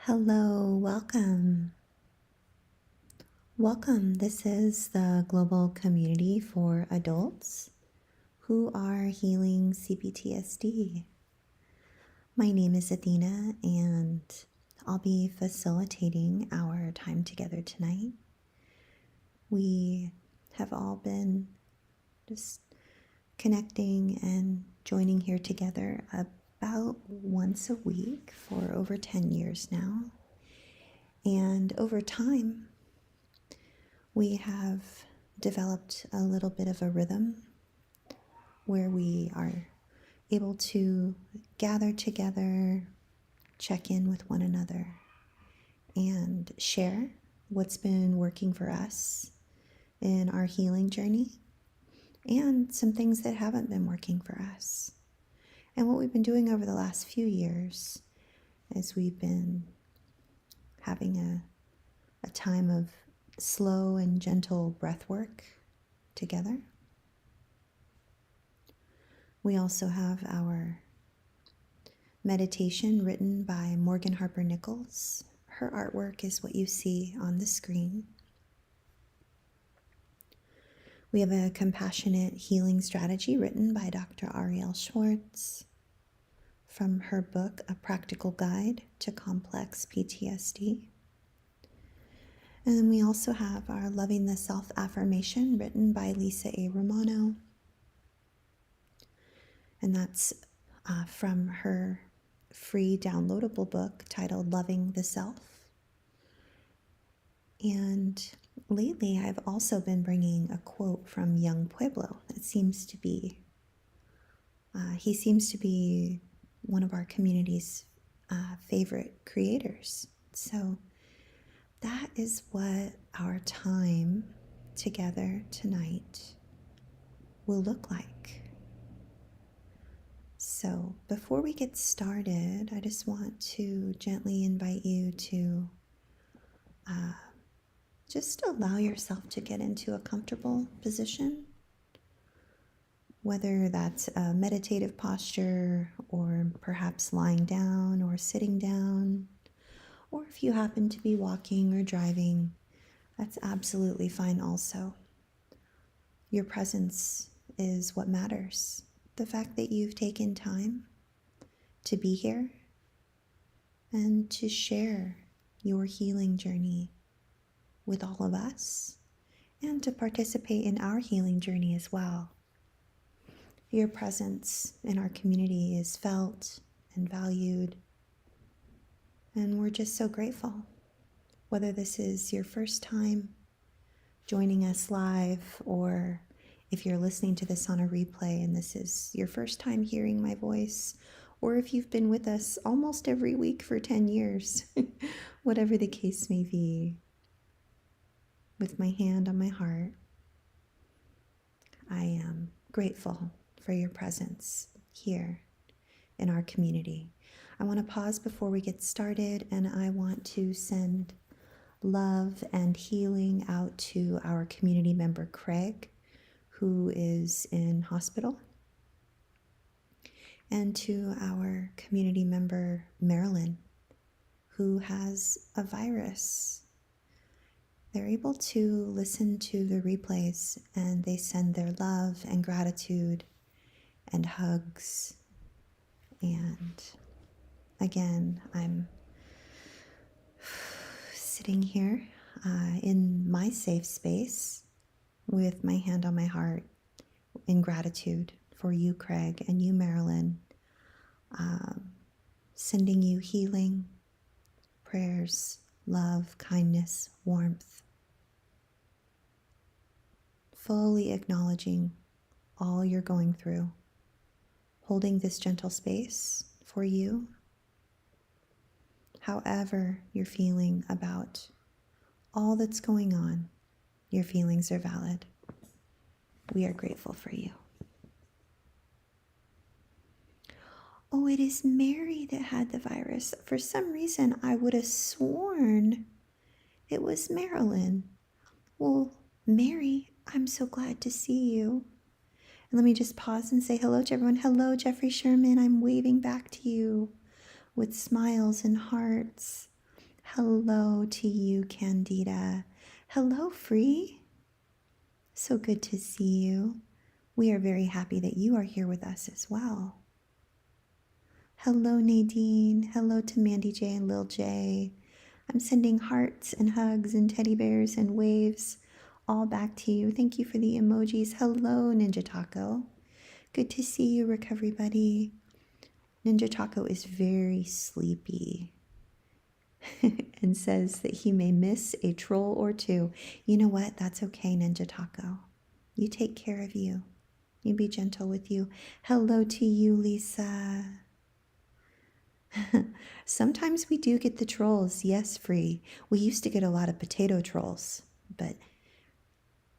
Hello, welcome. Welcome. This is the global community for adults who are healing CPTSD. My name is Athena, and I'll be facilitating our time together tonight. We have all been just connecting and joining here together about once a week for over 10 years now. And over time, we have developed a little bit of a rhythm where we are able to gather together, check in with one another, and share what's been working for us in our healing journey and some things that haven't been working for us. And what we've been doing over the last few years is we've been having a time of slow and gentle breath work together. We also have our meditation written by Morgan Harper Nichols. Her artwork is what you see on the screen. We have a compassionate healing strategy written by Dr. Ariel Schwartz from her book, A Practical Guide to Complex PTSD. And then we also have our Loving the Self affirmation written by Lisa A. Romano. And that's from her free downloadable book titled Loving the Self. And lately I've also been bringing a quote from Young Pueblo. It seems to be, he seems to be one of our community's favorite creators. So that is what our time together tonight will look like. So before we get started, I just want to gently invite you to just allow yourself to get into a comfortable position, whether that's a meditative posture or perhaps lying down or sitting down. Or if you happen to be walking or driving, that's absolutely fine also. Your presence is what matters. The fact that you've taken time to be here and to share your healing journey with all of us and to participate in our healing journey as well. Your presence in our community is felt and valued. And we're just so grateful. Whether this is your first time joining us live, or if you're listening to this on a replay and this is your first time hearing my voice, or if you've been with us almost every week for 10 years, whatever the case may be, with my hand on my heart, I am grateful for your presence here in our community. I want to pause before we get started, and I want to send love and healing out to our community member Craig, who is in hospital, and to our community member Marilyn, who has a virus. They're able to listen to the replays, and they send their love and gratitude and hugs. And again, I'm sitting here in my safe space with my hand on my heart in gratitude for you, Craig, and you, Marilyn, sending you healing, prayers, love, kindness, warmth, fully acknowledging all you're going through, holding this gentle space for you. However you're feeling about all that's going on, your feelings are valid. We are grateful for you. Oh, it is Mary that had the virus. For some reason, I would have sworn it was Marilyn. Well, Mary, I'm so glad to see you. And let me just pause and say hello to everyone. Hello, Jeffrey Sherman. I'm waving back to you with smiles and hearts. Hello to you, Candida. Hello, Free. So good to see you. We are very happy that you are here with us as well. Hello, Nadine. Hello to Mandy J and Lil J. I'm sending hearts and hugs and teddy bears and waves all back to you. Thank you for the emojis. Hello, Ninja Taco. Good to see you, Recovery Buddy. Ninja Taco is very sleepy and says that he may miss a troll or two. You know what? That's okay, Ninja Taco. You take care of you. You be gentle with you. Hello to you, Lisa. Sometimes we do get the trolls. Yes, Free. We used to get a lot of potato trolls, but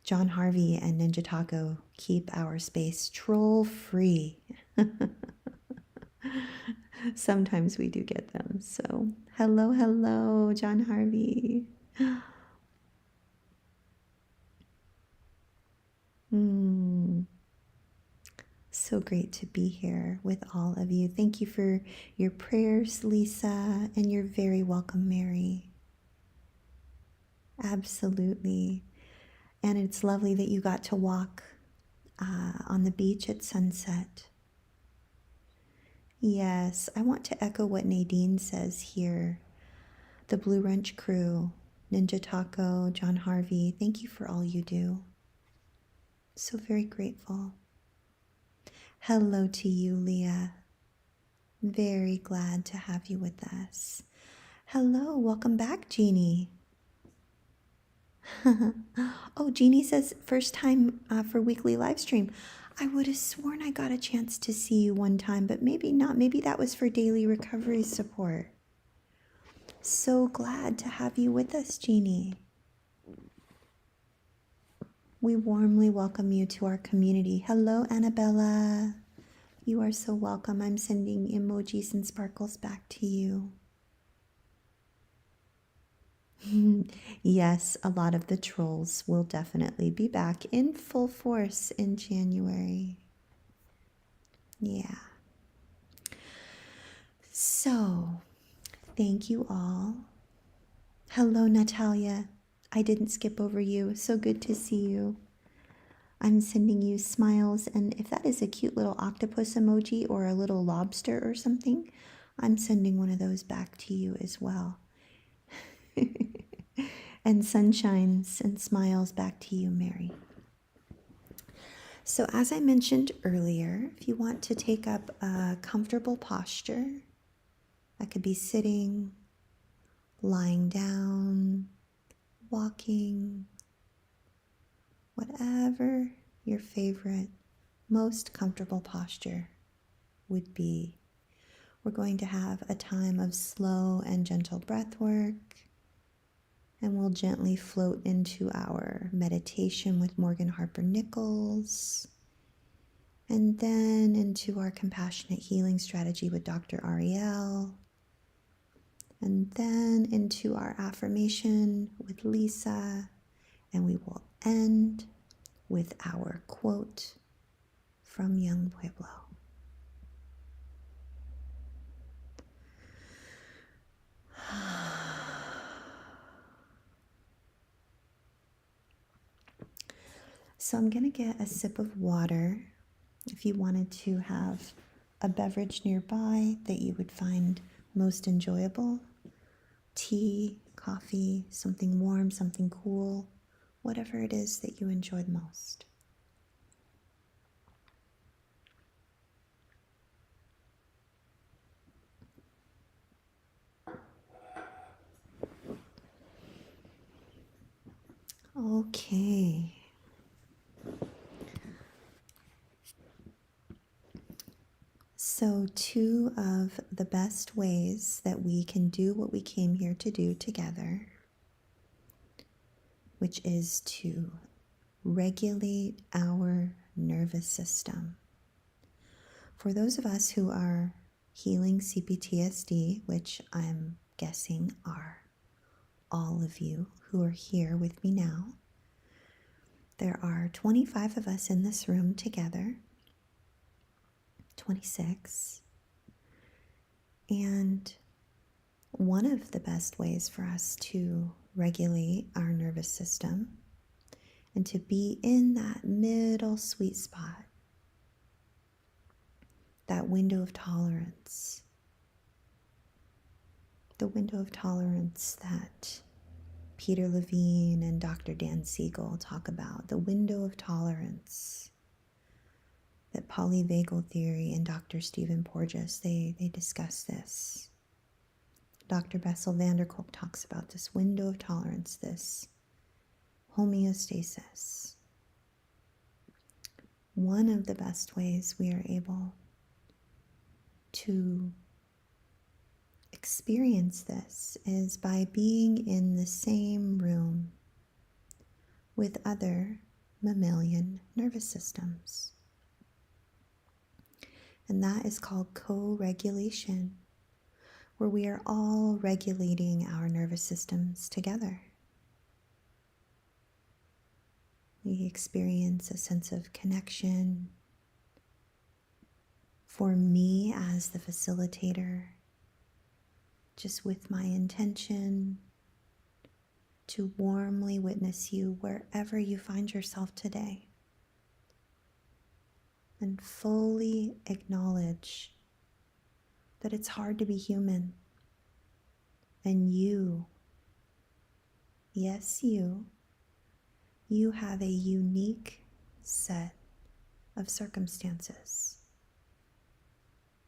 John Harvey and Ninja Taco keep our space troll free. Sometimes we do get them. So, hello, hello, John Harvey. So great to be here with all of you. Thank you for your prayers, Lisa, and you're very welcome, Mary. Absolutely. And it's lovely that you got to walk on the beach at sunset. Yes, I want to echo what Nadine says here. The Blue Wrench crew, Ninja Taco, John Harvey, thank you for all you do. So very grateful. Hello to you, Leah. Very glad to have you with us. Hello, welcome back, Jeannie. Oh, Jeannie says first time for weekly live stream. I would have sworn I got a chance to see you one time, but maybe not. Maybe that was for daily recovery support. So glad to have you with us, Jeannie. We warmly welcome you to our community. Hello, Annabella. You are so welcome. I'm sending emojis and sparkles back to you. Yes, a lot of the trolls will definitely be back in full force in January. Yeah. So, thank you all. Hello, Natalia. I didn't skip over you. So good to see you. I'm sending you smiles, and if that is a cute little octopus emoji or a little lobster or something, I'm sending one of those back to you as well. And sunshines and smiles back to you, Mary. So as I mentioned earlier, if you want to take up a comfortable posture, that could be sitting, lying down, walking, whatever your favorite, most comfortable posture would be. We're going to have a time of slow and gentle breath work, and we'll gently float into our meditation with Morgan Harper Nichols, and then into our compassionate healing strategy with Dr. Ariel, and then into our affirmation with Lisa, and we will end with our quote from Young Pueblo. So I'm going to get a sip of water. If you wanted to have a beverage nearby that you would find most enjoyable, tea, coffee, something warm, something cool, whatever it is that you enjoy the most. Okay. So, two of the best ways that we can do what we came here to do together, which is to regulate our nervous system. For those of us who are healing CPTSD, which I'm guessing are all of you who are here with me now, there are 25 of us in this room together, 26, and One of the best ways for us to regulate our nervous system and to be in that middle sweet spot, that window of tolerance, the window of tolerance that Peter Levine and Dr. Dan Siegel talk about, the window of tolerance that polyvagal theory and Dr. Stephen Porges, they discuss this. Dr. Bessel van der Kolk talks about this window of tolerance, this homeostasis. One of the best ways we are able to experience this is by being in the same room with other mammalian nervous systems. And that is called co-regulation, where we are all regulating our nervous systems together. We experience a sense of connection. For me as the facilitator, just with my intention to warmly witness you wherever you find yourself today, and fully acknowledge that it's hard to be human. And you, yes, you have a unique set of circumstances.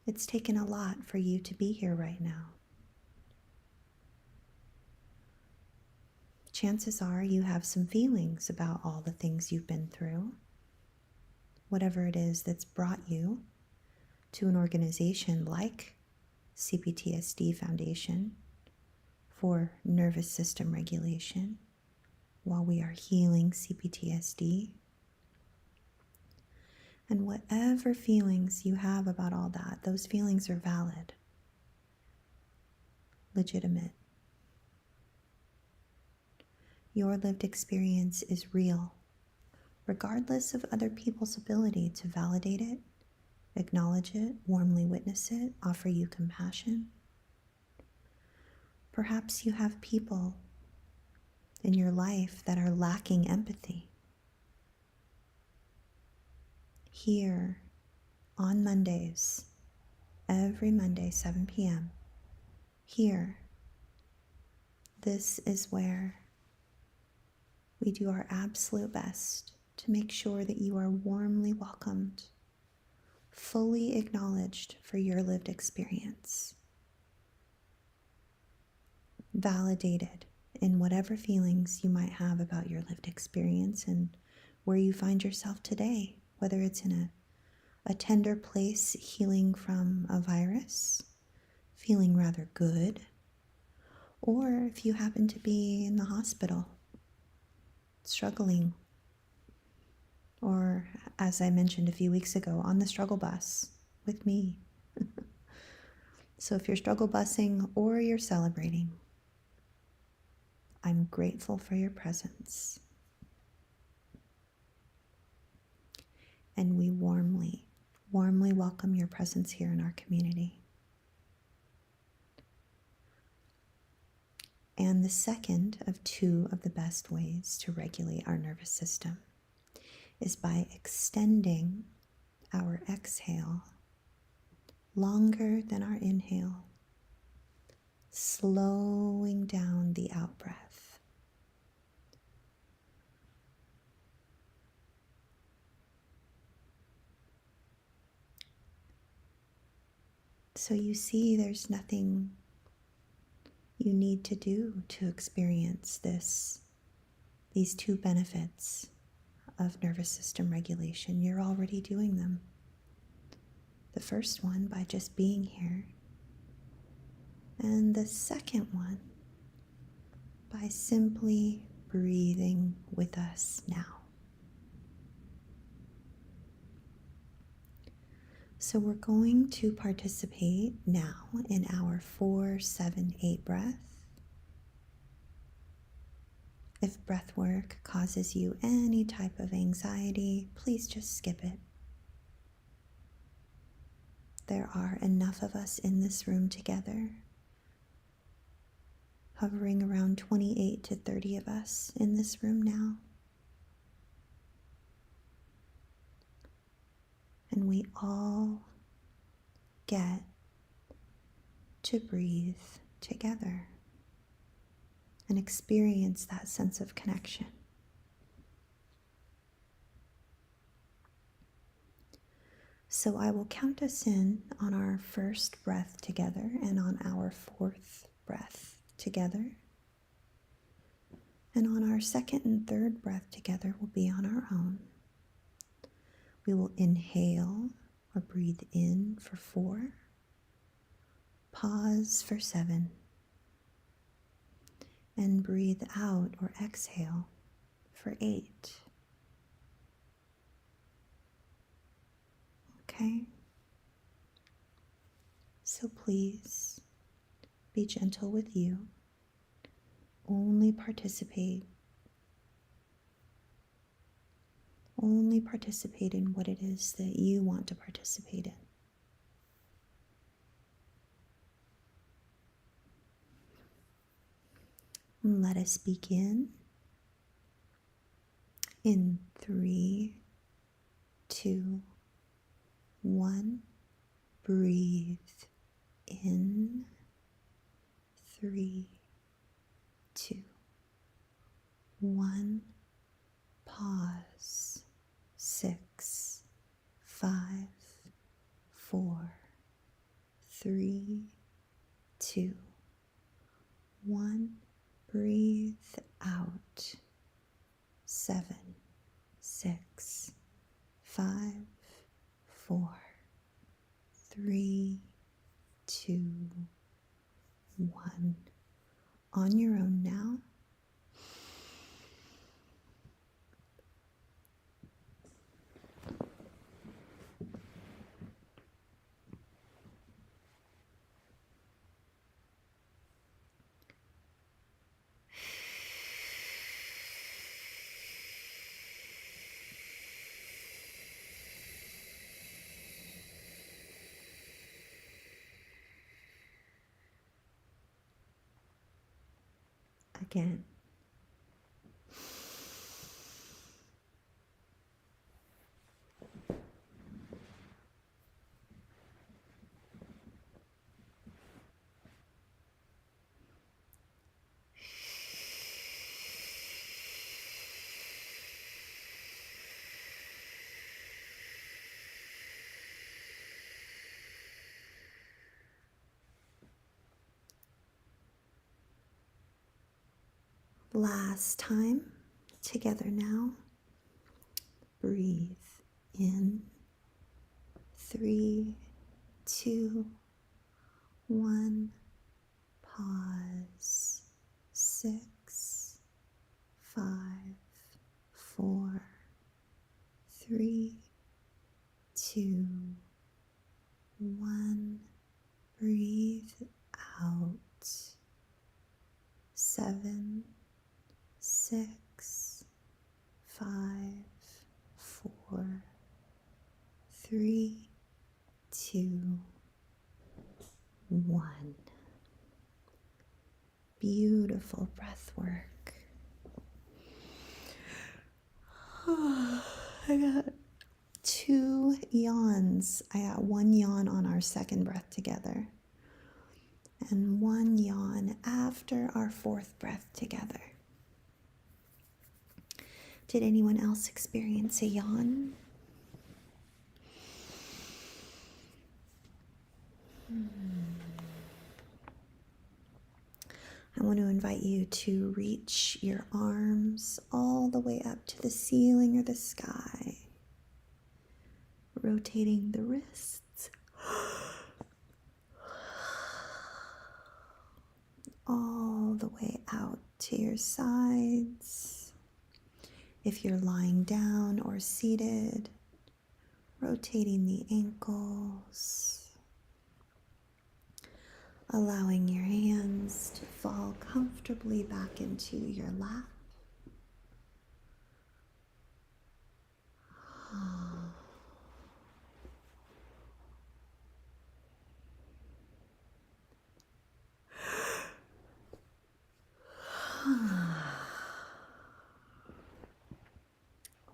It's taken a lot for you to be here right now. Chances are you have some feelings about all the things you've been through, whatever it is that's brought you to an organization like CPTSD Foundation for nervous system regulation while we are healing CPTSD. And whatever feelings you have about all that, those feelings are valid, legitimate. Your lived experience is real, regardless of other people's ability to validate it, acknowledge it, warmly witness it, offer you compassion. Perhaps you have people in your life that are lacking empathy. Here on Mondays, every Monday, 7 p.m., here, this is where we do our absolute best to make sure that you are warmly welcomed, fully acknowledged for your lived experience, validated in whatever feelings you might have about your lived experience and where you find yourself today, whether it's in a tender place healing from a virus, feeling rather good, or if you happen to be in the hospital, struggling, or as I mentioned a few weeks ago, on the struggle bus with me. So if you're struggle busing or you're celebrating, I'm grateful for your presence. And we warmly welcome your presence here in our community. And the second of two of the best ways to regulate our nervous system is by extending our exhale longer than our inhale, slowing down the out-breath. So you see there's nothing you need to do to experience these two benefits of nervous system regulation. You're already doing them. The first one by just being here, and the second one by simply breathing with us now. So we're going to participate now in our 4-7-8 breath. If breath work causes you any type of anxiety, please just skip it. There are enough of us in this room together hovering around 28 to 30 of us in this room now. And we all get to breathe together and experience that sense of connection. So I will count us in on our first breath together and on our fourth breath together. And on our second and third breath together will be on our own. We will inhale or breathe in for 4, pause for 7, and breathe out or exhale for 8. Okay? So please be gentle with you. Only participate in what it is that you want to participate in. And let us begin in 3, 2, 1. Breathe in. 3, 2, 1. Pause. 6, 5, 4, 3, 2, 1. Breathe out. 7, 6, 5, 4, 3, 2, 1. On your own now. Again. Last time, together now. Breathe in. 3, 2, 1. Pause. 6, 5, 4, 3, 2, 1. Breathe out. 7, 6, 5, 4, 3, 2, 1. Beautiful breath work. I got 2 yawns. I got 1 yawn on our second breath together, and 1 yawn after our 4th breath together. Did anyone else experience a yawn? I want to invite you to reach your arms all the way up to the ceiling or the sky, rotating the wrists all the way out to your sides. If you're lying down or seated, rotating the ankles, allowing your hands to fall comfortably back into your lap.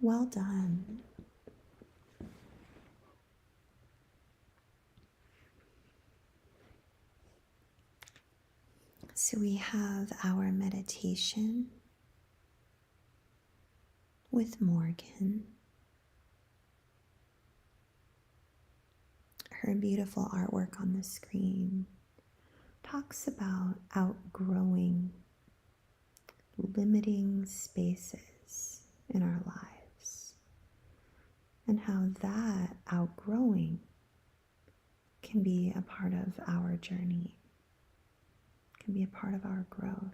Well done. So we have our meditation with Morgan. Her beautiful artwork on the screen talks about outgrowing limiting spaces in our lives and how that outgrowing can be a part of our journey, can be a part of our growth.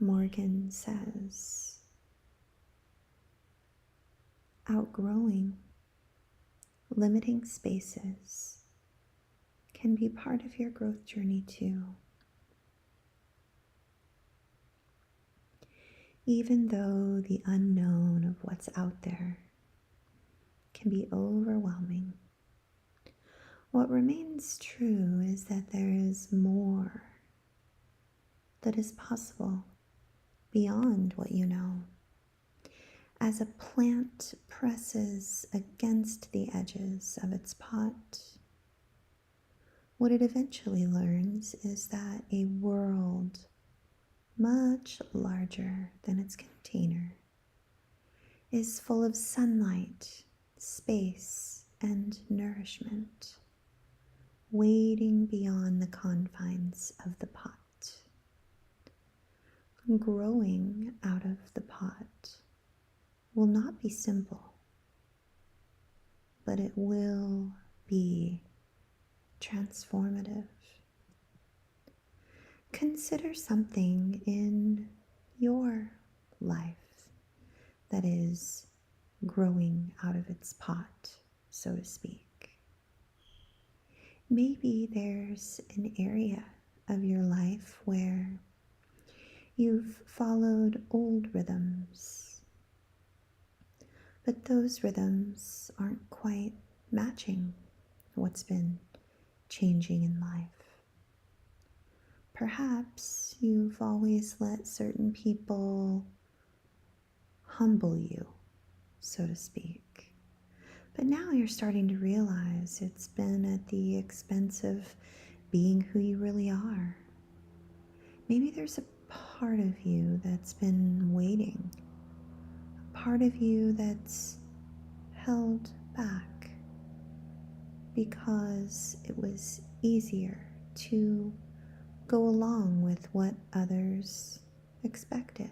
Morgan says, outgrowing limiting spaces can be part of your growth journey too. Even though the unknown of what's out there can be overwhelming, what remains true is that there is more that is possible beyond what you know. As a plant presses against the edges of its pot, what it eventually learns is that a world much larger than its container is full of sunlight, space, and nourishment, waiting beyond the confines of the pot. Growing out of the pot will not be simple, but it will be transformative. Consider something in your life that is growing out of its pot, so to speak. Maybe there's an area of your life where you've followed old rhythms, but those rhythms aren't quite matching what's been changing in life. Perhaps you've always let certain people humble you, so to speak. But now you're starting to realize it's been at the expense of being who you really are. Maybe there's a part of you that's been waiting, a part of you that's held back because it was easier to go along with what others expected.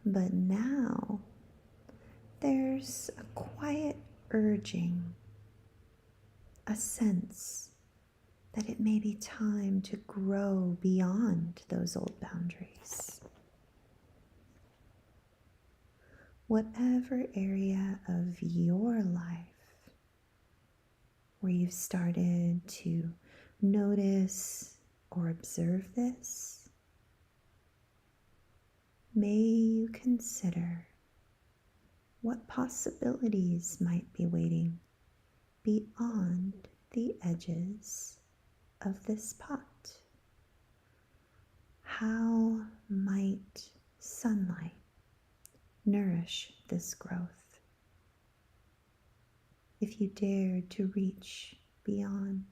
But now there's a quiet urging, a sense that it may be time to grow beyond those old boundaries. Whatever area of your life where you've started to notice or observe this, may you consider what possibilities might be waiting beyond the edges of this pot. How might sunlight nourish this growth if you dared to reach beyond?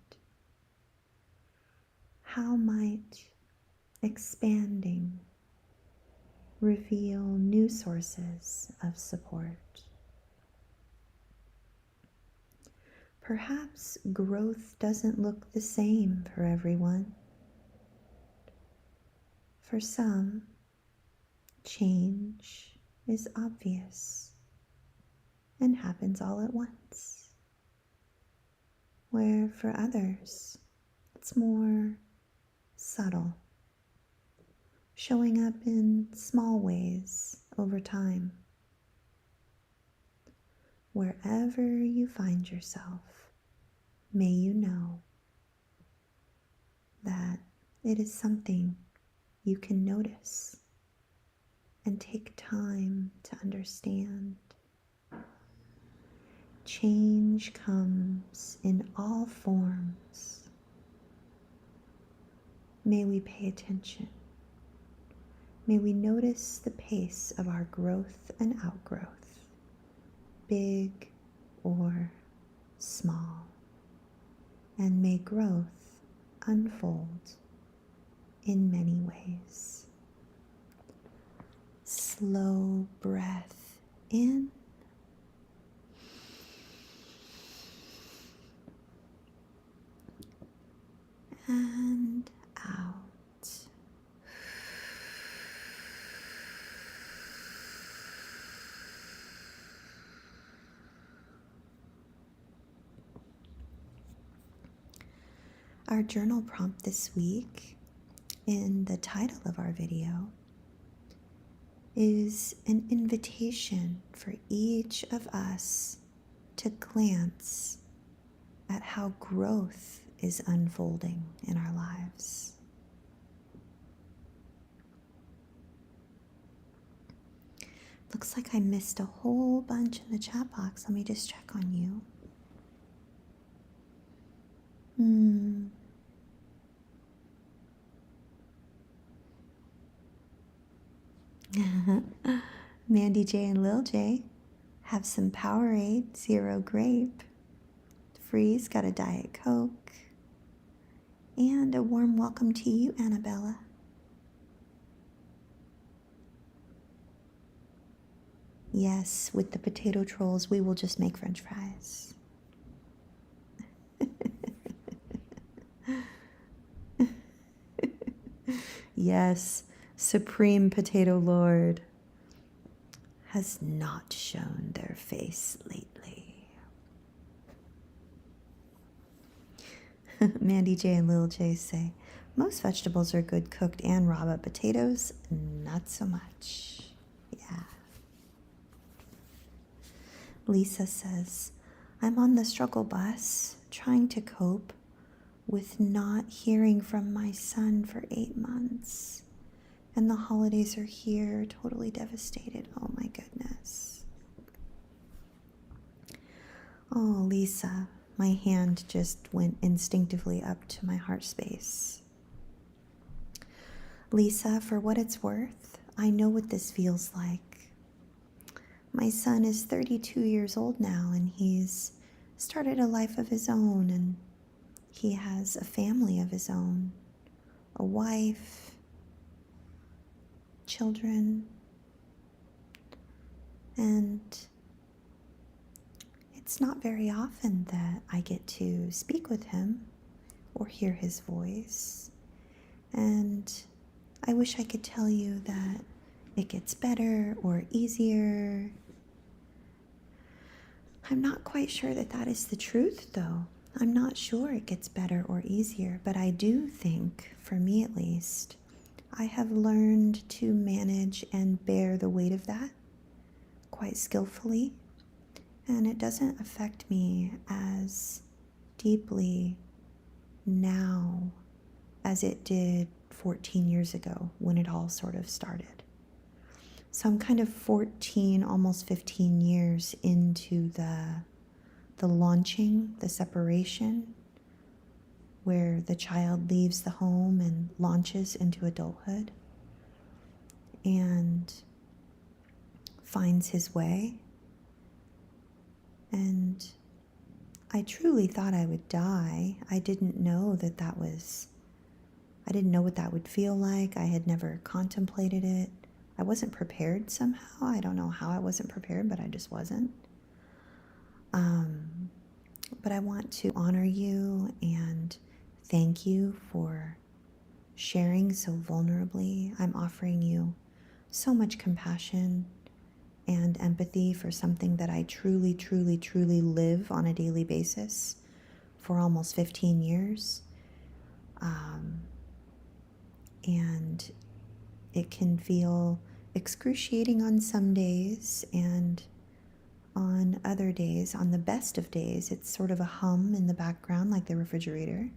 How might expanding reveal new sources of support? Perhaps growth doesn't look the same for everyone. For some, change is obvious and happens all at once, where for others, it's more subtle, showing up in small ways over time. Wherever you find yourself, may you know that it is something you can notice and take time to understand. Change comes in all forms. May we pay attention. May we notice the pace of our growth and outgrowth, big or small, and may growth unfold in many ways. Slow breath in and out. Our journal prompt this week, in the title of our video, is an invitation for each of us to glance at how growth is unfolding in our lives. Looks like I missed a whole bunch in the chat box. Let me just check on you. Mandy J and Lil J have some Powerade Zero Grape. Freeze got a Diet Coke. And a warm welcome to you, Annabella. Yes, with the potato trolls, we will just make French fries. Yes, Supreme Potato Lord has not shown their face lately. Mandy J and Lil J say, most vegetables are good cooked and raw, but potatoes, not so much. Yeah. Lisa says, I'm on the struggle bus trying to cope with not hearing from my son for 8 months. And the holidays are here, totally devastated. Oh my goodness. Oh, Lisa, my hand just went instinctively up to my heart space. Lisa, for what it's worth, I know what this feels like. My son is 32 years old now, and he's started a life of his own, and he has a family of his own, a wife, children, and it's not very often that I get to speak with him or hear his voice. And I wish I could tell you that it gets better or easier. I'm not quite sure that that is the truth, though. I'm not sure it gets better or easier, but I do think, for me at least, I have learned to manage and bear the weight of that quite skillfully, and it doesn't affect me as deeply now as it did 14 years ago when it all sort of started. So I'm kind of 14, almost 15 years into the launching, the separation, where the child leaves the home and launches into adulthood and finds his way. And I truly thought I would die. I didn't know I didn't know what that would feel like. I had never contemplated it. I wasn't prepared somehow. I don't know how I wasn't prepared, but I just wasn't. But I want to honor you and thank you for sharing so vulnerably. I'm offering you so much compassion and empathy for something that I truly, truly, truly live on a daily basis for almost 15 years. And it can feel excruciating on some days, and on other days, on the best of days, it's sort of a hum in the background like the refrigerator,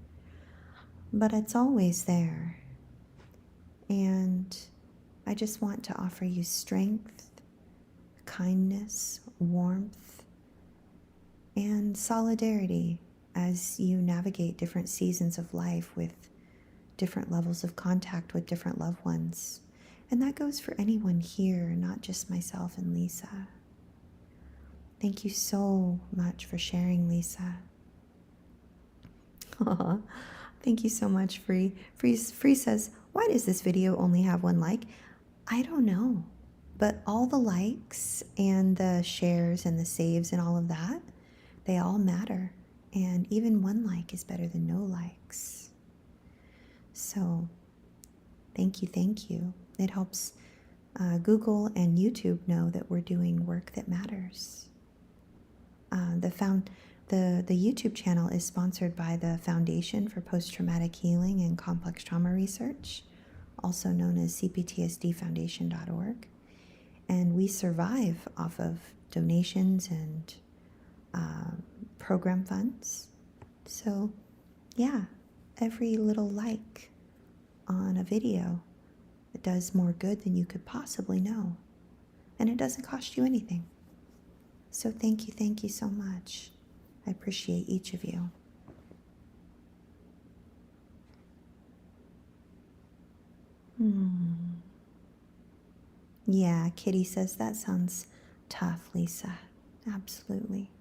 but it's always there. And I just want to offer you strength, kindness, warmth, and solidarity as you navigate different seasons of life with different levels of contact with different loved ones. And that goes for anyone here, not just myself and Lisa. Thank you so much for sharing, Lisa. Aw, thank you so much, Free. Free says, why does this video only have 1 like? I don't know. But all the likes and the shares and the saves and all of that, they all matter. And even 1 like is better than no likes. So thank you, thank you. It helps Google and YouTube know that we're doing work that matters. The YouTube channel is sponsored by the Foundation for Post-Traumatic Healing and Complex Trauma Research, also known as CPTSDfoundation.org. And we survive off of donations and program funds. So yeah, every little like on a video, it does more good than you could possibly know. And it doesn't cost you anything. So thank you so much. I appreciate each of you. Yeah, Kitty says, that sounds tough, Lisa. Absolutely.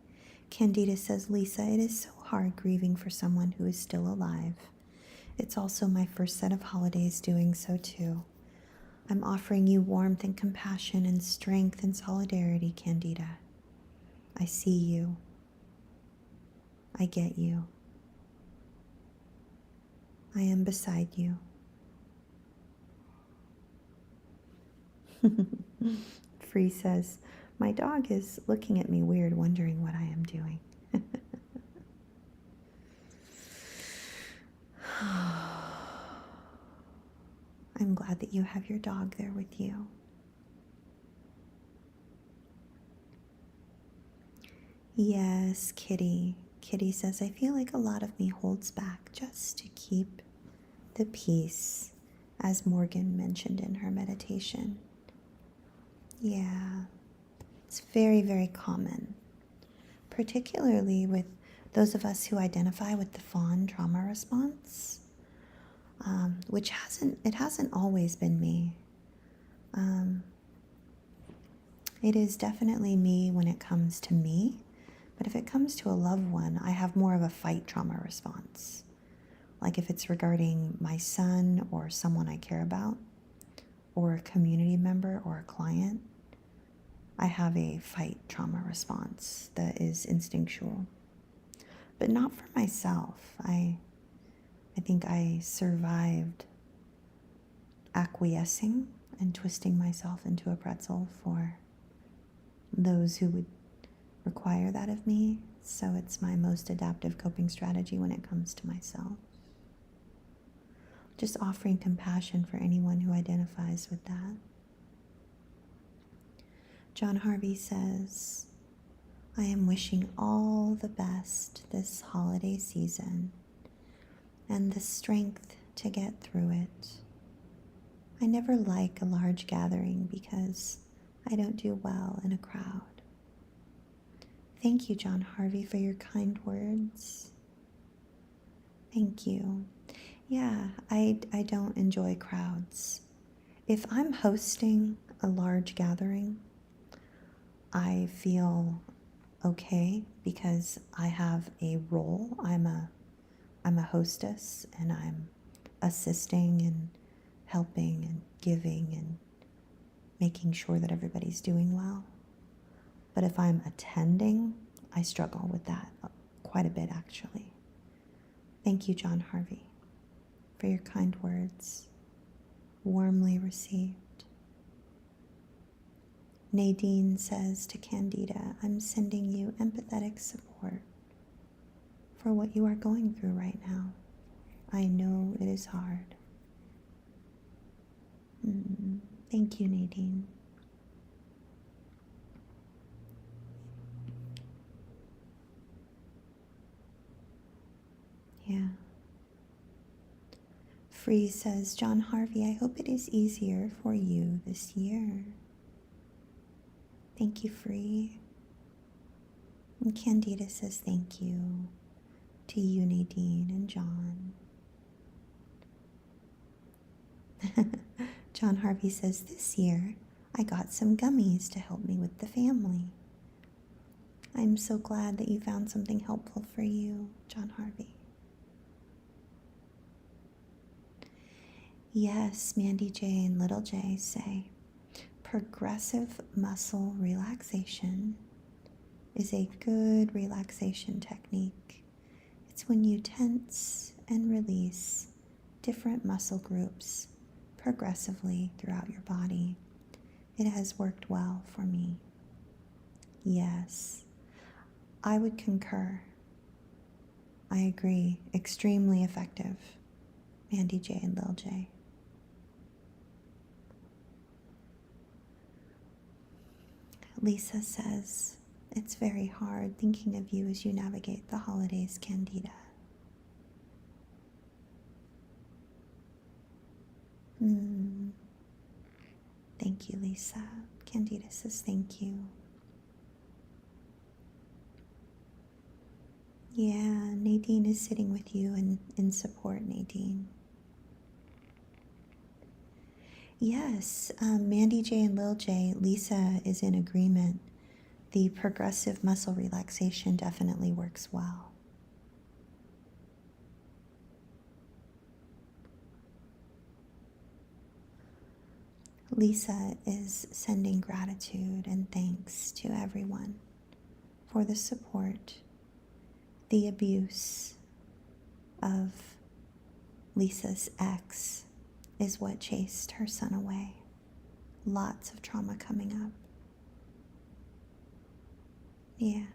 Candida says, Lisa, it is so hard grieving for someone who is still alive. It's also my first set of holidays doing so too. I'm offering you warmth and compassion and strength and solidarity, Candida. I see you. I get you. I am beside you. Free says, my dog is looking at me weird, wondering what I am doing. I'm glad that you have your dog there with you. Yes, Kitty. Kitty says, I feel like a lot of me holds back just to keep the peace, as Morgan mentioned in her meditation. Yeah, it's very, very common, particularly with those of us who identify with the fawn trauma response, which hasn't always been me. It is definitely me when it comes to me, but if it comes to a loved one, I have more of a fight trauma response. Like if it's regarding my son or someone I care about, or a community member or a client, I have a fight trauma response that is instinctual. But not for myself. I think I survived acquiescing and twisting myself into a pretzel for those who would require that of me. So it's my most adaptive coping strategy when it comes to myself. Just offering compassion for anyone who identifies with that. John Harvey says, I am wishing all the best this holiday season and the strength to get through it. I never like a large gathering because I don't do well in a crowd. Thank you, John Harvey, for your kind words. Thank you. Yeah, I don't enjoy crowds. If I'm hosting a large gathering, I feel okay because I have a role. I'm a hostess, and I'm assisting and helping and giving and making sure that everybody's doing well. But if I'm attending, I struggle with that quite a bit, actually. Thank you, John Harvey, for your kind words. Warmly received. Nadine says to Candida, I'm sending you empathetic support for what you are going through right now. I know it is hard. Thank you, Nadine. Yeah. Free says, John Harvey, I hope it is easier for you this year. Thank you, Free. And Candida says thank you to you, Nadine and John. John Harvey says, this year I got some gummies to help me with the family. I'm so glad that you found something helpful for you, John Harvey. Yes, Mandy J and Little J say, progressive muscle relaxation is a good relaxation technique. It's when you tense and release different muscle groups progressively throughout your body. It has worked well for me. Yes, I would concur. I agree. Extremely effective. Mandy J and Lil J. Lisa says, it's very hard thinking of you as you navigate the holidays, Candida. Thank you, Lisa. Candida says thank you. Yeah, Nadine is sitting with you and in support, Nadine. Yes, Mandy J and Lil J, Lisa is in agreement. The progressive muscle relaxation definitely works well. Lisa is sending gratitude and thanks to everyone for the support. The abuse of Lisa's ex is what chased her son away. Lots of trauma coming up. Yeah.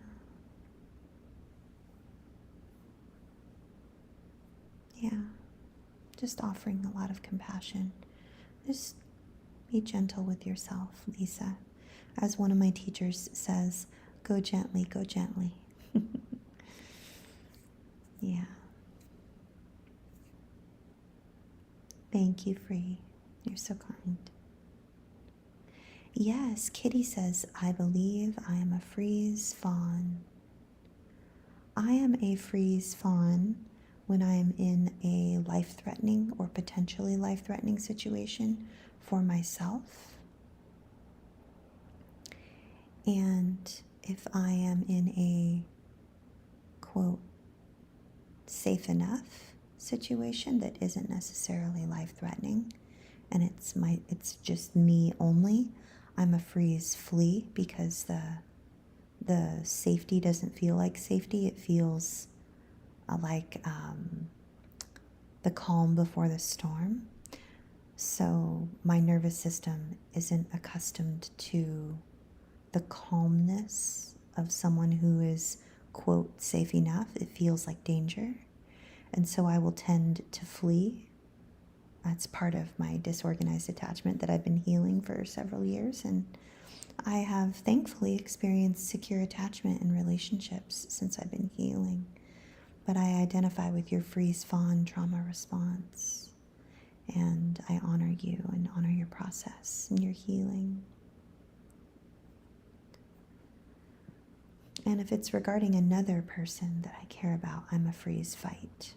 Yeah. Just offering a lot of compassion. Just be gentle with yourself, Lisa. As one of my teachers says, go gently, go gently. Yeah. Thank you, Free. You're so kind. Yes, Kitty says, I believe I am a freeze fawn. I am a freeze fawn when I am in a life-threatening or potentially life-threatening situation for myself. And if I am in a, quote, safe enough situation that isn't necessarily life-threatening, and it's just me only, I'm a freeze flee because the safety doesn't feel like safety. It feels like the calm before the storm. So my nervous system isn't accustomed to the calmness of someone who is, quote, safe enough. It feels like danger. And so I will tend to flee. That's part of my disorganized attachment that I've been healing for several years. And I have thankfully experienced secure attachment in relationships since I've been healing. But I identify with your freeze fawn trauma response. And I honor you and honor your process and your healing. And if it's regarding another person that I care about, I'm a freeze fight.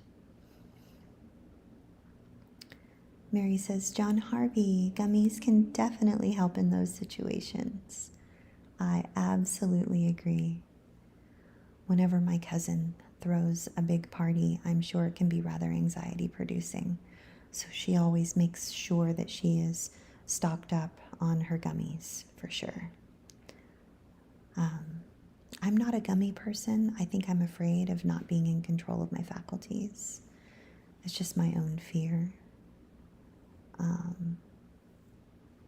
Mary says, John Harvey, gummies can definitely help in those situations. I absolutely agree. Whenever my cousin throws a big party, I'm sure it can be rather anxiety producing. So she always makes sure that she is stocked up on her gummies, for sure. I'm not a gummy person. I think I'm afraid of not being in control of my faculties. It's just my own fear.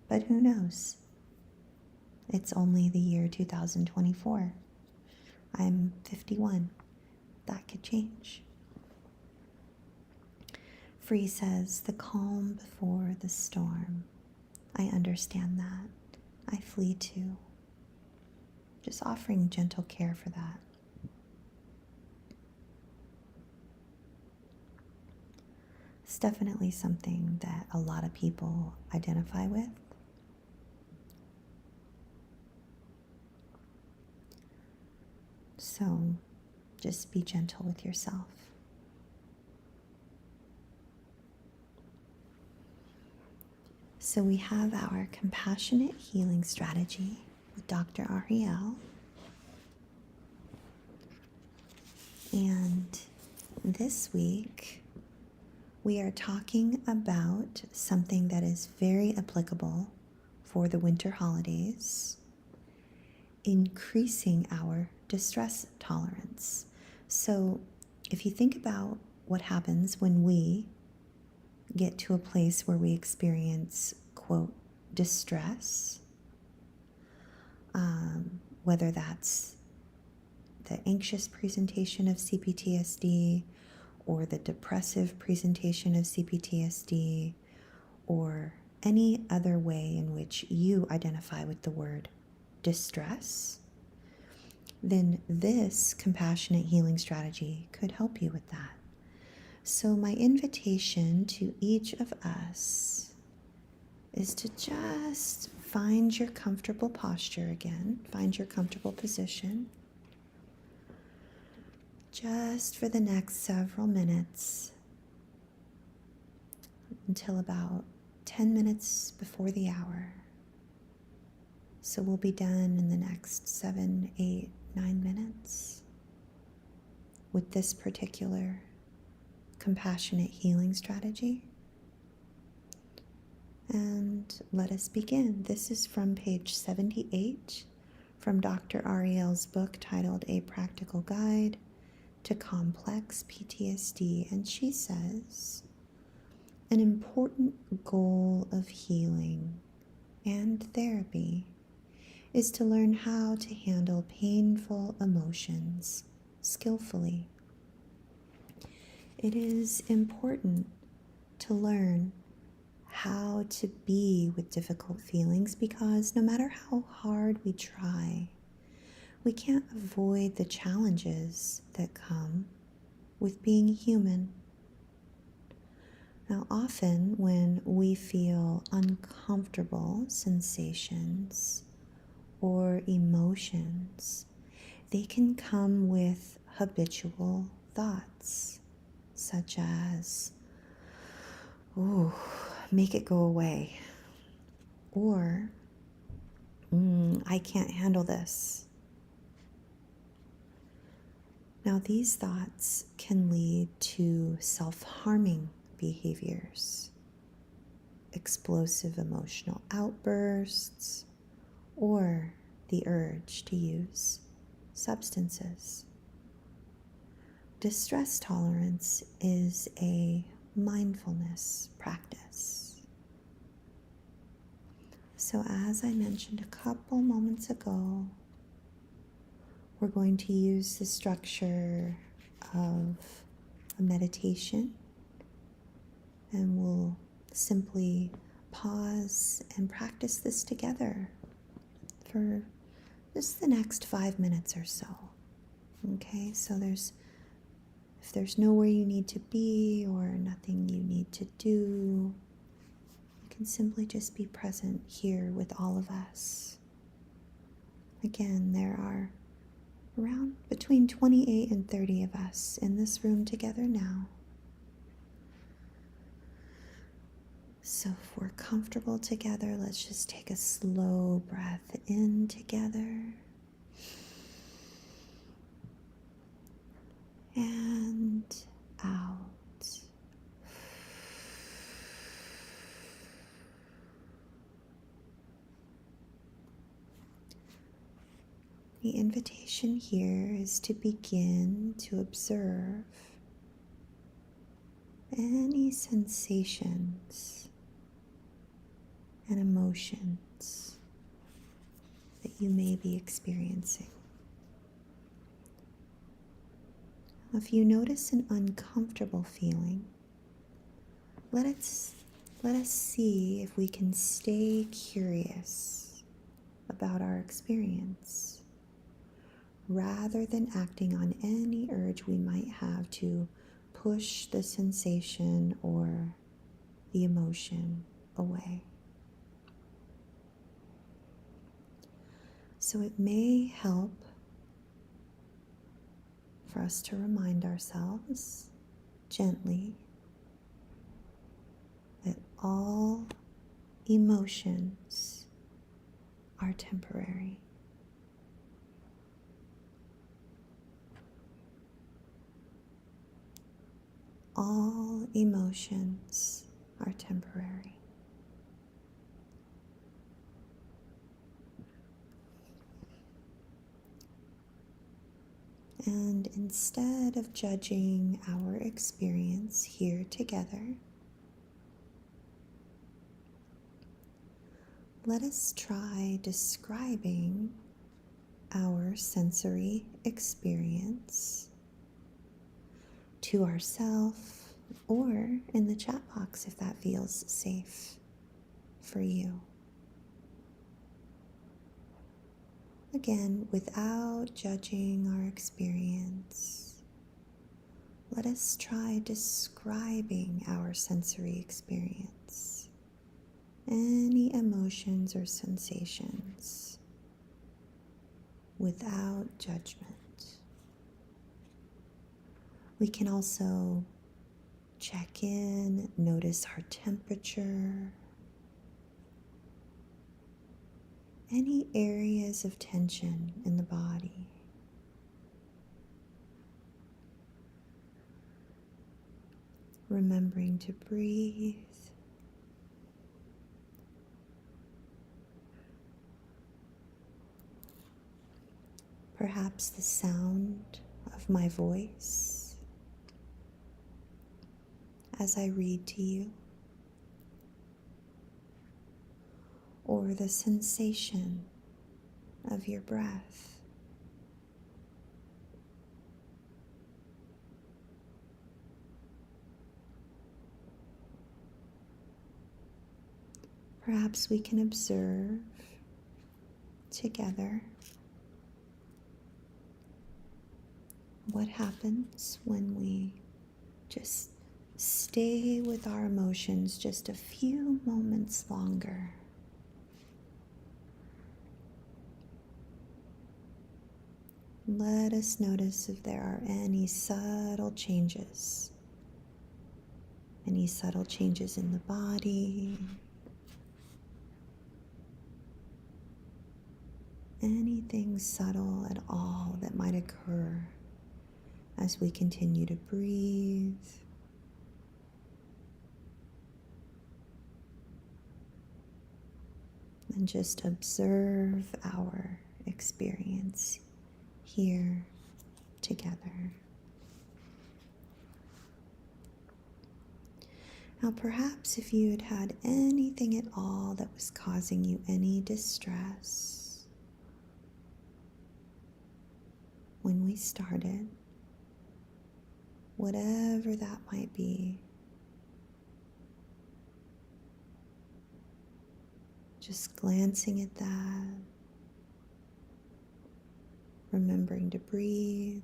But who knows? It's only the year 2024. I'm 51. That could change. Free says, the calm before the storm. I understand that. I flee too. Just offering gentle care for that. It's definitely something that a lot of people identify with. So just be gentle with yourself. So we have our compassionate healing strategy with Dr. Ariel. And this week, we are talking about something that is very applicable for the winter holidays: increasing our distress tolerance. So if you think about what happens when we get to a place where we experience, quote, distress, whether that's the anxious presentation of CPTSD or the depressive presentation of CPTSD or any other way in which you identify with the word distress, then this compassionate healing strategy could help you with that. So my invitation to each of us is to just find your comfortable posture again, find your comfortable position, just for the next several minutes until about 10 minutes before the hour. So we'll be done in the next 7, 8, 9 minutes with this particular compassionate healing strategy. And let us begin. This is from page 78 from Dr. Ariel's book titled A Practical Guide to Complex PTSD. And she says, an important goal of healing and therapy is to learn how to handle painful emotions skillfully. It is important to learn how to be with difficult feelings, because no matter how hard we try, we can't avoid the challenges that come with being human. Now, often when we feel uncomfortable sensations or emotions, they can come with habitual thoughts, such as, "Ooh, make it go away," or "I can't handle this." Now, these thoughts can lead to self-harming behaviors, explosive emotional outbursts, or the urge to use substances. Distress tolerance is a mindfulness practice. So as I mentioned a couple moments ago, we're going to use the structure of a meditation, and we'll simply pause and practice this together for just the next 5 minutes or so. Okay, so if there's nowhere you need to be or nothing you need to do, you can simply just be present here with all of us. Again, there are around between 28 and 30 of us in this room together now. So if we're comfortable together, let's just take a slow breath in together and out. The invitation here is to begin to observe any sensations and emotions that you may be experiencing. If you notice an uncomfortable feeling, let us see if we can stay curious about our experience, rather than acting on any urge we might have to push the sensation or the emotion away. So it may help for us to remind ourselves gently that all emotions are temporary. All emotions are temporary. And instead of judging our experience here together, let us try describing our sensory experience to ourselves or in the chat box if that feels safe for you. Again, without judging our experience, let us try describing our sensory experience, any emotions or sensations, without judgment. We can also check in, notice our temperature, any areas of tension in the body. Remembering to breathe. Perhaps the sound of my voice as I read to you, or the sensation of your breath. Perhaps we can observe together what happens when we just stay with our emotions just a few moments longer. Let us notice if there are any subtle changes in the body, anything subtle at all that might occur as we continue to breathe. And just observe our experience here together. Now, perhaps if you had had anything at all that was causing you any distress when we started, whatever that might be, just glancing at that, remembering to breathe,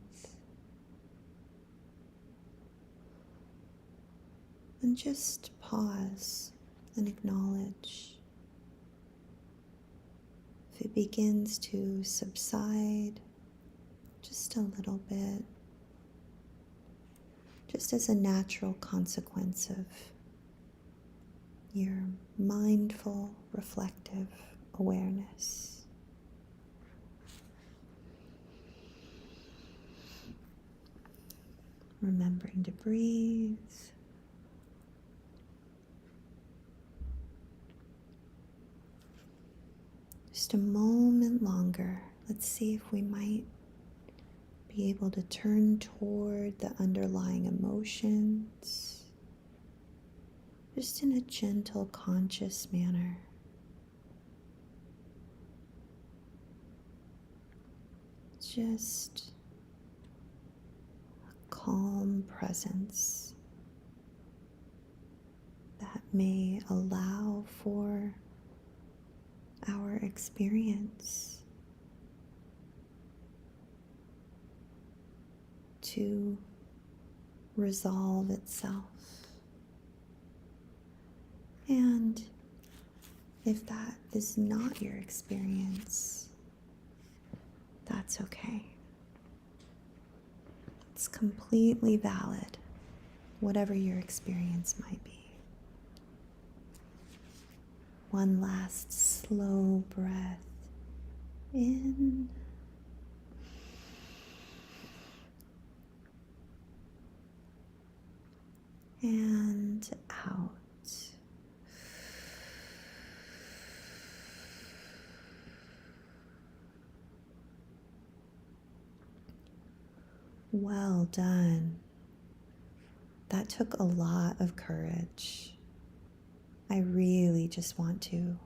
and just pause and acknowledge. If it begins to subside just a little bit, just as a natural consequence of your mindful, reflective awareness. Remembering to breathe. Just a moment longer. Let's see if we might be able to turn toward the underlying emotions, just in a gentle, conscious manner. Just a calm presence that may allow for our experience to resolve itself. And if that is not your experience, that's okay. It's completely valid, whatever your experience might be. One last slow breath in and out. Well done. That took a lot of courage. I really just want to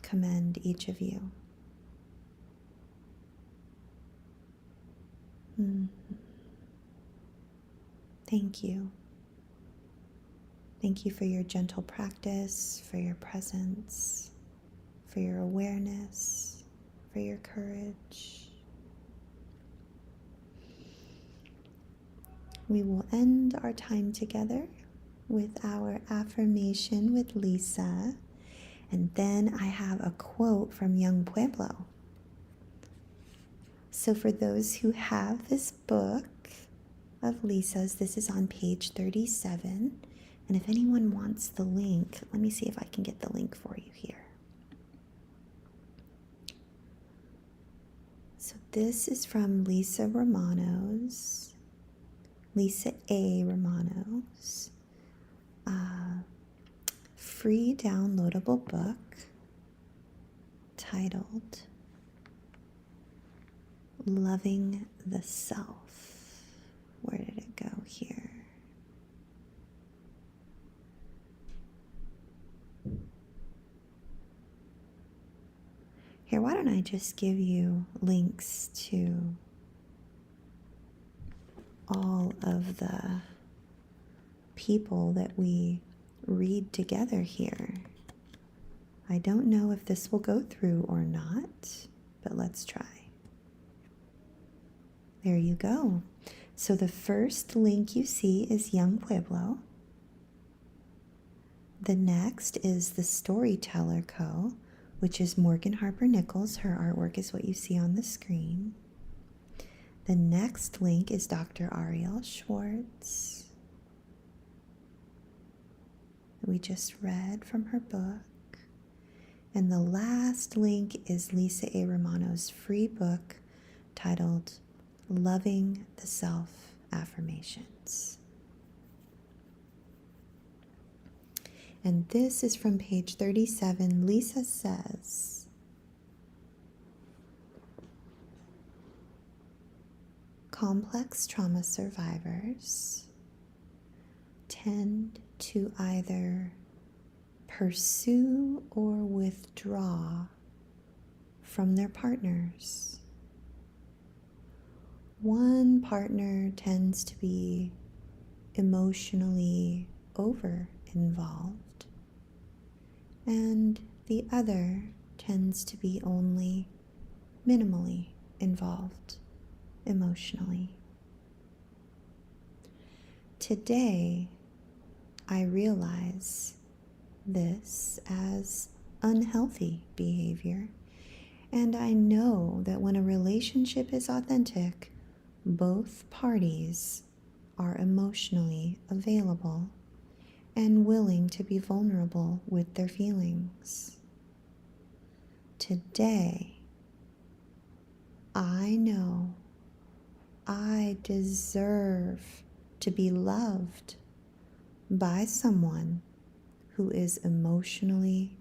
commend each of you. Thank you. Thank you for your gentle practice, for your presence, for your awareness, for your courage. We will end our time together with our affirmation with Lisa. And then I have a quote from Young Pueblo. So for those who have this book of Lisa's, this is on page 37. And if anyone wants the link, let me see if I can get the link for you here. So this is from Lisa A. Romano's free downloadable book titled Loving the Self. Where did it go here? Here, why don't I just give you links to all of the people that we read together here. I don't know if this will go through or not, but let's try. There you go. So the first link you see is Young Pueblo. The next is The Storyteller Co., which is Morgan Harper Nichols. Her artwork is what you see on the screen. The next link is Dr. Ariel Schwartz. We just read from her book. And the last link is Lisa A. Romano's free book titled Loving the Self Affirmations. And this is from page 37. Lisa says, complex trauma survivors tend to either pursue or withdraw from their partners. One partner tends to be emotionally over-involved, and the other tends to be only minimally involved emotionally. Today, I realize this as unhealthy behavior, and I know that when a relationship is authentic, both parties are emotionally available and willing to be vulnerable with their feelings. Today, I know I deserve to be loved by someone who is emotionally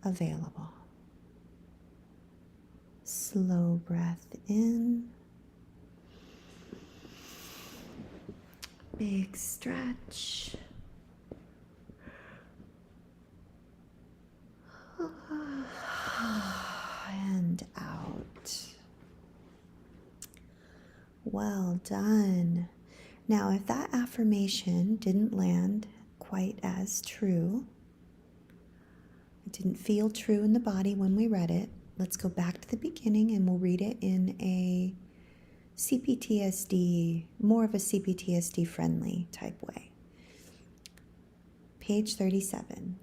available. Slow breath in. Big stretch. And out. Well done. Now, if that affirmation didn't land quite as true, it didn't feel true in the body when we read it, let's go back to the beginning and we'll read it in a CPTSD, more of a CPTSD friendly type way. Page 37.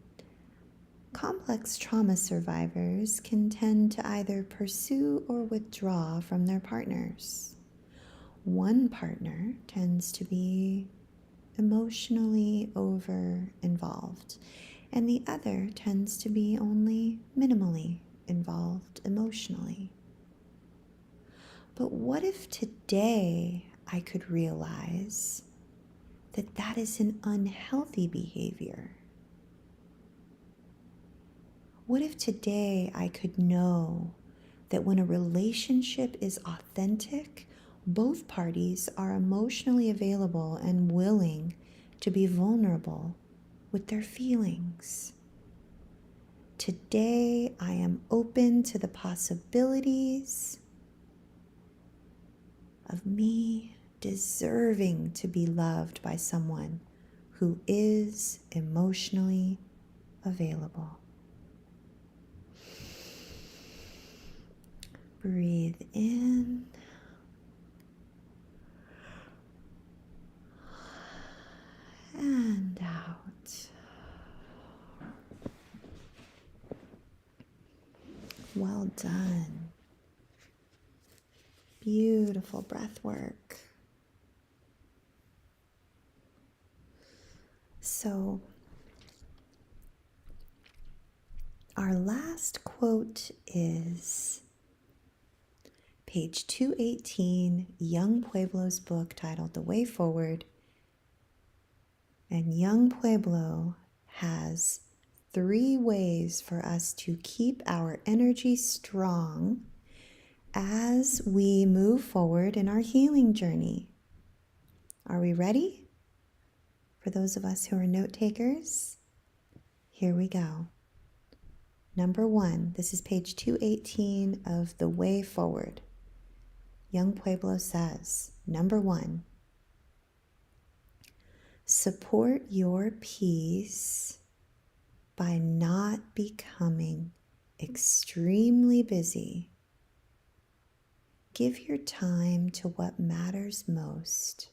Complex trauma survivors can tend to either pursue or withdraw from their partners. One partner tends to be emotionally over-involved. and the other tends to be only minimally involved emotionally. But what if today I could realize that that is an unhealthy behavior? What if today I could know that when a relationship is authentic, both parties are emotionally available and willing to be vulnerable with their feelings? Today, I am open to the possibilities of me deserving to be loved by someone who is emotionally available. Breathe in and out. Well done. Beautiful breath work. So, our last quote is page 218, Young Pueblo's book titled The Way Forward. And Young Pueblo has 3 ways for us to keep our energy strong as we move forward in our healing journey. Are we ready? For those of us who are note takers, here we go. Number 1, this is page 218 of The Way Forward. Young Pueblo says, number 1, support your peace by not becoming extremely busy. Give your time to what matters most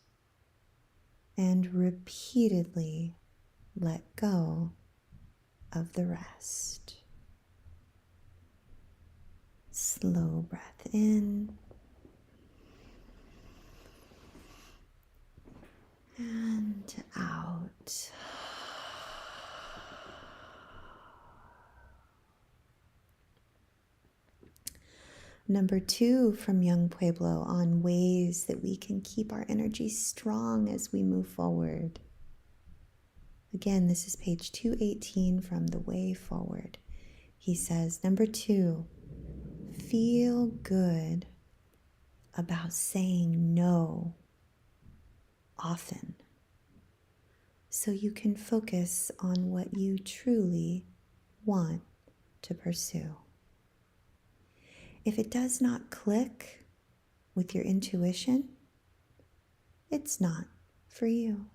and repeatedly let go of the rest. Slow breath in and out. Number 2 from Young Pueblo on ways that we can keep our energy strong as we move forward. Again, this is page 218 from The Way Forward. He says, number 2, feel good about saying no often so you can focus on what you truly want to pursue. If it does not click with your intuition, it's not for you.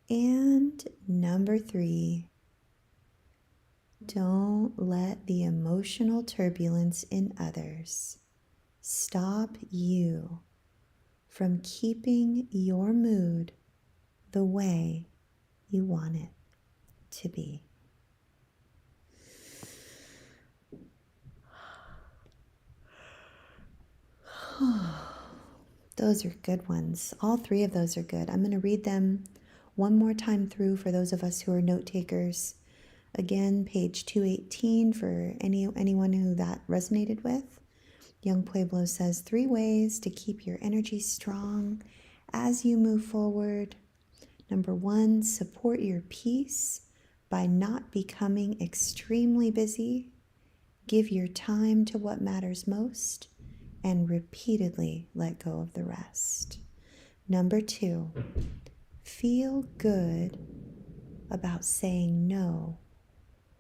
And number 3, don't let the emotional turbulence in others stop you from keeping your mood the way you want it to be. Those are good ones. All 3 of those are good. I'm going to read them one more time through for those of us who are note takers. Again, page 218 for anyone who that resonated with. Young Pueblo says 3 ways to keep your energy strong as you move forward. Number 1, support your peace by not becoming extremely busy. Give your time to what matters most and repeatedly let go of the rest. Number 2, feel good about saying no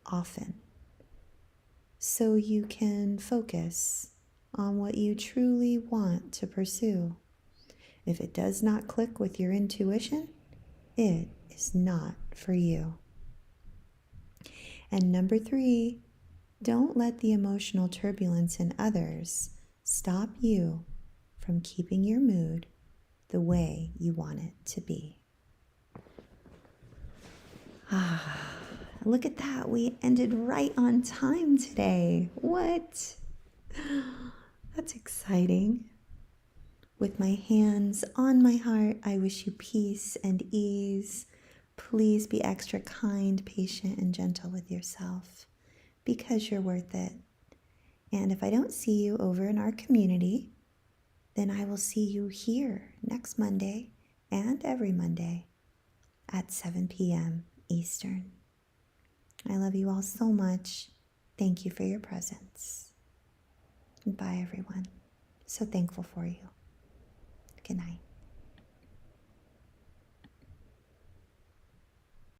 often so you can focus on what you truly want to pursue. If it does not click with your intuition, it is not for you. And number 3, don't let the emotional turbulence in others stop you from keeping your mood the way you want it to be. Look at that. We ended right on time today. What? That's exciting. With my hands on my heart, I wish you peace and ease. Please be extra kind, patient, and gentle with yourself because you're worth it. And if I don't see you over in our community, then I will see you here next Monday and every Monday at 7 p.m. Eastern. I love you all so much. Thank you for your presence. Bye, everyone. So thankful for you. Good night.